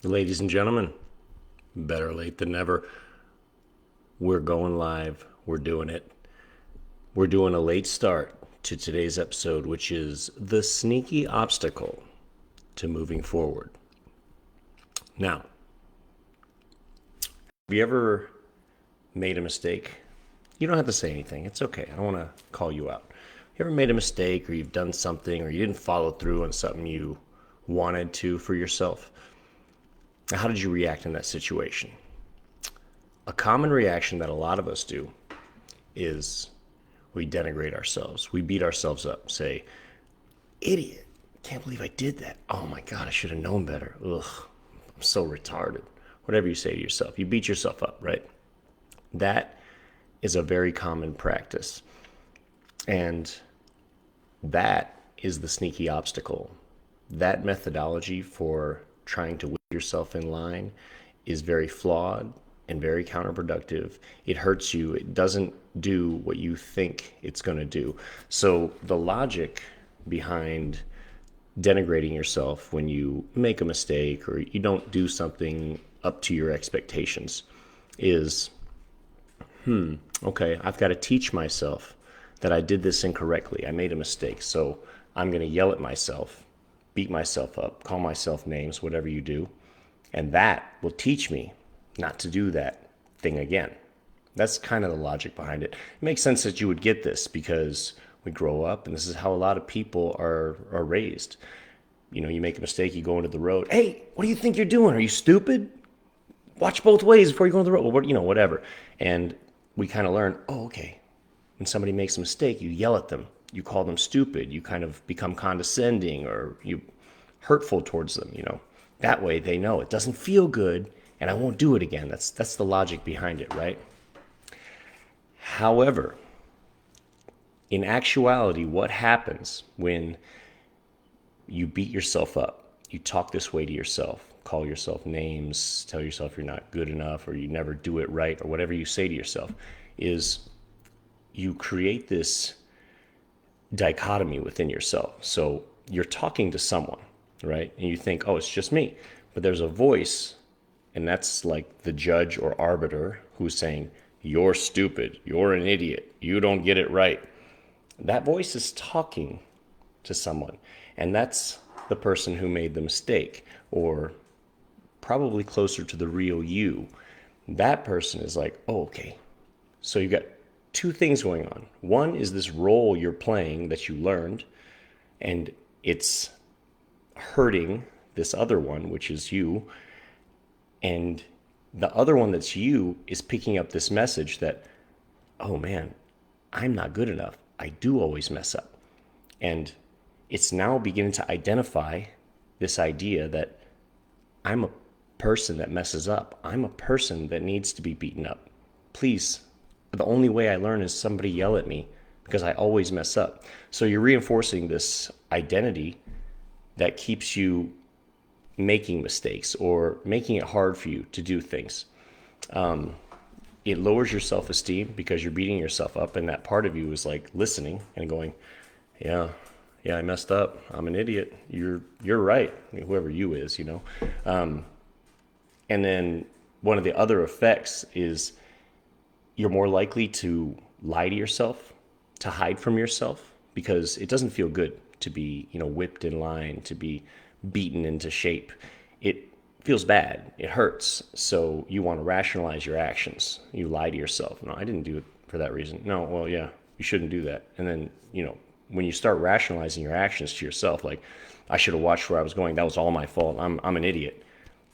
Ladies and gentlemen, better late than never. We're going live. We're doing it. We're doing a late start to today's episode, which is the sneaky obstacle to moving forward. Now, have you ever made a mistake? You don't have to say anything. It's okay. I don't want to call you out. You ever made a mistake, or you've done something, or you didn't follow through on something you wanted to for yourself? How did you react in that situation? A common reaction that a lot of us do is we denigrate ourselves. We beat ourselves up, say, idiot, can't believe I did that. Oh my God, I should have known better. Ugh, I'm so retarded. Whatever you say to yourself, you beat yourself up, right? That is a very common practice. And that is the sneaky obstacle. That methodology for trying to whip yourself in line is very flawed and very counterproductive. It hurts you. It doesn't do what you think it's going to do. So the logic behind denigrating yourself when you make a mistake or you don't do something up to your expectations is, okay, I've got to teach myself that I did this incorrectly. I made a mistake. So I'm going to yell at myself, beat myself up, call myself names, whatever you do. And that will teach me not to do that thing again. That's kind of the logic behind it. It makes sense that you would get this because we grow up and this is how a lot of people are raised. You know, you make a mistake, you go into the road. Hey, what do you think you're doing? Are you stupid? Watch both ways before you go on the road. Well, whatever. And we kind of learn, oh, okay. When somebody makes a mistake, you yell at them. You call them stupid. You kind of become condescending or you hurtful towards them. That way they know it doesn't feel good and I won't do it again. That's the logic behind it, right? However, in actuality, what happens when you beat yourself up? You talk this way to yourself, call yourself names, tell yourself you're not good enough or you never do it right or whatever you say to yourself, is you create this dichotomy within yourself. So you're talking to someone, right? And you think, oh, it's just me. But there's a voice, and that's like the judge or arbiter who's saying, you're stupid, you're an idiot, you don't get it right. That voice is talking to someone, and that's the person who made the mistake, or probably closer to the real you. That person is like, oh, okay. So you've got two things going on. One is this role you're playing that you learned, and it's hurting this other one, which is you. And the other one that's you is picking up this message that, oh man, I'm not good enough. I do always mess up. And it's now beginning to identify this idea that I'm a person that messes up. I'm a person that needs to be beaten up. Please, the only way I learn is somebody yell at me because I always mess up. So you're reinforcing this identity that keeps you making mistakes or making it hard for you to do things. It lowers your self-esteem because you're beating yourself up, and that part of you is like listening and going, yeah, I messed up. I'm an idiot. You're right. Whoever you is. And then one of the other effects is you're more likely to lie to yourself, to hide from yourself, because it doesn't feel good to be, whipped in line, to be beaten into shape. It feels bad. It hurts. So you want to rationalize your actions. You lie to yourself. No, I didn't do it for that reason. No, well, yeah, you shouldn't do that. And then, when you start rationalizing your actions to yourself, like, I should have watched where I was going. That was all my fault. I'm an idiot.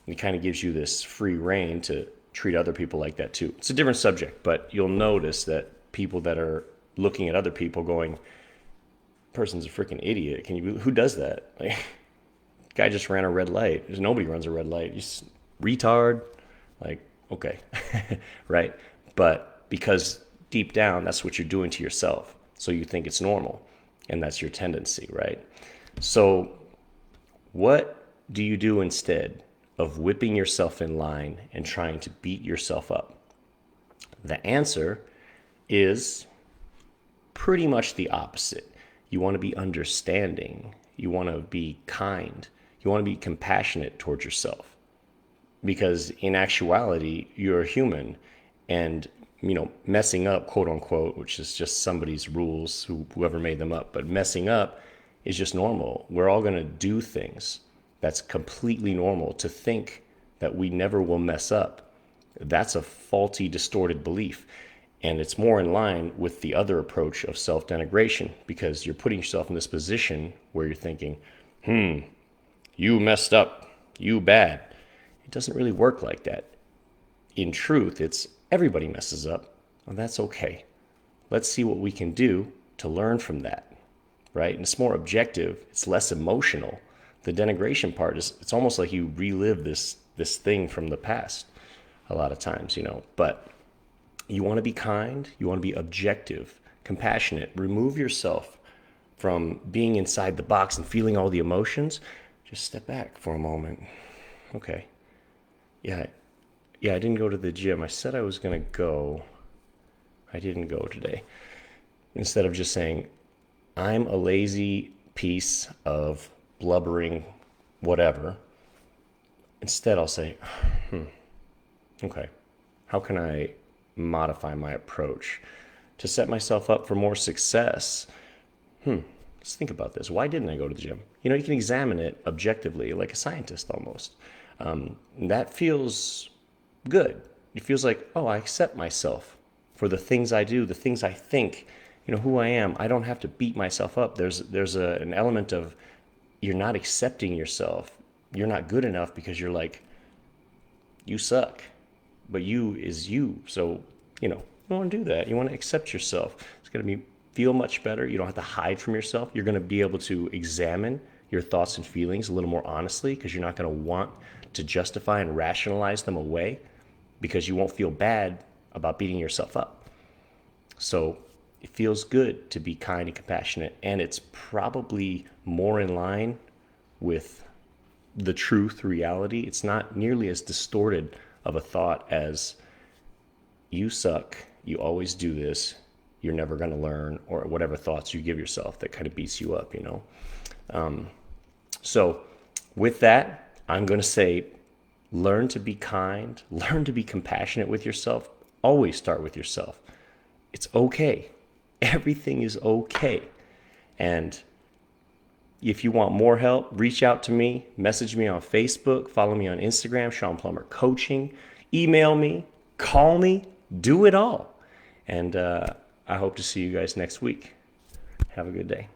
It kind of gives you this free reign to treat other people like that too. It's a different subject, but you'll notice that people that are looking at other people going, person's a freaking idiot. Who does that? Like, guy just ran a red light. There's nobody runs a red light. You just retard. Like, okay. Right? But because deep down, that's what you're doing to yourself. So you think it's normal. And that's your tendency, right? So what do you do instead of whipping yourself in line and trying to beat yourself up? The answer is pretty much the opposite. You want to be understanding. You want to be kind. You want to be compassionate towards yourself. because in actuality, you're a human, and messing up, quote unquote, which is just somebody's rules, whoever made them up, but messing up is just normal. We're all going to do things. That's completely normal. To think that we never will mess up, that's a faulty, distorted belief. And it's more in line with the other approach of self-denigration, because you're putting yourself in this position where you're thinking, you messed up, you bad. It doesn't really work like that. In truth, it's everybody messes up, and that's okay. Let's see what we can do to learn from that, right? And it's more objective. It's less emotional. The denigration part is, it's almost like you relive this thing from the past a lot of times, But you want to be kind. You want to be objective, compassionate. Remove yourself from being inside the box and feeling all the emotions. Just step back for a moment. Okay. Yeah, I didn't go to the gym. I said I was going to go. I didn't go today. Instead of just saying, I'm a lazy piece of blubbering whatever, instead I'll say, okay, how can I modify my approach to set myself up for more success? Let's think about this. Why didn't I go to the gym? You can examine it objectively, like a scientist almost. That feels good. It feels like, oh, I accept myself for the things I do, the things I think, who I am. I don't have to beat myself up. There's an element of, you're not accepting yourself. You're not good enough because you're like, you suck. But you is you. So, you don't want to do that. You want to accept yourself. It's going to feel much better. You don't have to hide from yourself. You're going to be able to examine your thoughts and feelings a little more honestly, because you're not going to want to justify and rationalize them away, because you won't feel bad about beating yourself up. So it feels good to be kind and compassionate, and it's probably more in line with the truth, reality. It's not nearly as distorted of a thought as, you suck, you always do this, you're never going to learn, or whatever thoughts you give yourself that kind of beats you up, So with that, I'm going to say, learn to be kind, learn to be compassionate with yourself. Always start with yourself. It's okay. Everything is okay. And if you want more help, reach out to me, message me on Facebook, follow me on Instagram, Sean Plummer Coaching, email me, call me, do it all. And I hope to see you guys next week. Have a good day.